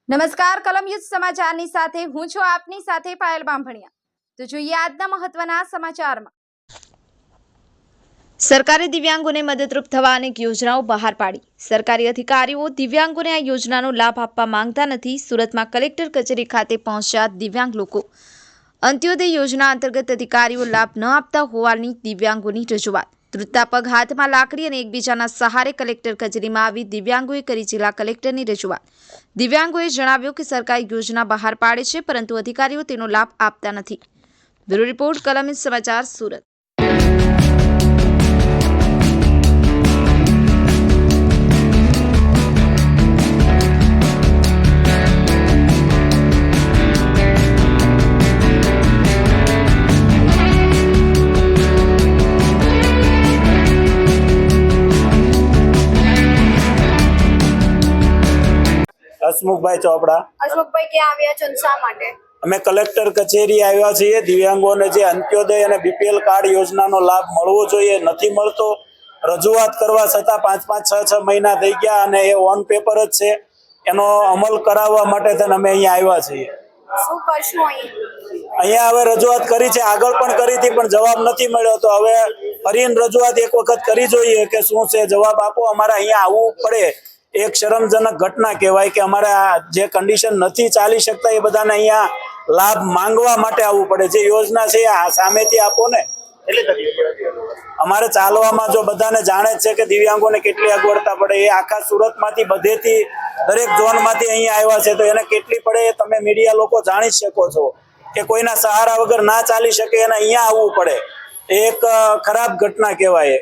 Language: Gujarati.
નમસ્કાર કલમ યુદ્ધ સમાચારની સાથે હું છું આપની સાથે પાયલ બામભણિયા। તો જોઈએ આજના મહત્વના સમાચારમાં। સરકારે દિવ્યાંગોને મદદરૂપ થવા અનેક યોજનાઓ બહાર પાડી। સરકારી અધિકારીઓ દિવ્યાંગોને આ યોજનાનો લાભ આપવા માંગતા નથી। સુરતમાં કલેક્ટર કચેરી ખાતે પહોંચ્યા દિવ્યાંગ લોકો। અંત્યોદય યોજના અંતર્ગત અધિકારીઓ લાભ ન આપતા હોવાની દિવ્યાંગોની રજૂઆત। તૂટતા પગ હાથમાં લાકડી અને એકબીજાના સહારે કલેક્ટર કચેરીમાં આવી દિવ્યાંગોએ કરી જિલ્લા કલેક્ટરની રજૂઆત। દિવ્યાંગોએ જણાવ્યું કે સરકાર યોજના બહાર પાડે છે પરંતુ અધિકારીઓ તેનો લાભ આપતા નથી। બ્યુરો રિપોર્ટ કલમ સમાચાર સુરત। હસમુખભાઈ ચોપડા। અશોકભાઈ ક્યાં આવ્યા છો અને શા માટે? અમે કલેક્ટર કચેરી આવ્યા છીએ। દિવ્યાંગોને જે અંત્યોદય અને બીપીએલ કાર્ડ યોજનાનો લાભ મળવો જોઈએ નથી મળતો। રજૂઆત કરવા છતાં 5-6 મહિના થઈ ગયા અને એ ઓન પેપર જ છે। એનો અમલ કરાવવા માટે અમે અહીંયા આવ્યા છીએ। શું કરશું અહીંયા હવે રજૂઆત કરી છે, આગળ પણ કરી હતી પણ જવાબ નથી મળ્યો, તો હવે ફરીને રજૂઆત એક વખત કરી જોઈએ કે શું છે, જવાબ આપો। અમારે અહીંયા આવવું પડે એક શરમજનક ઘટના કહેવાય કે અમારે જે કન્ડિશન નથી ચાલી શકતા એ બધાને અહીંયા લાભ માંગવા માટે આવવું પડે। જે યોજના છે આ સામેથી આપો ને, એટલી તકલીફ પડે। અમારે ચાલવામાં જો બધાને જાણે જ છે કે દિવ્યાંગોને કેટલી અગવડતા પડે। એ આખા સુરતમાંથી બધેથી દરેક ઝોનમાંથી અહીંયા આવ્યા છે, તો એને કેટલી પડે એ તમે મીડિયા લોકો જાણી શકો છો કે કોઈના સહારા વગર ના ચાલી શકે એને અહીંયા આવવું પડે। એ એક ખરાબ ઘટના કહેવાય।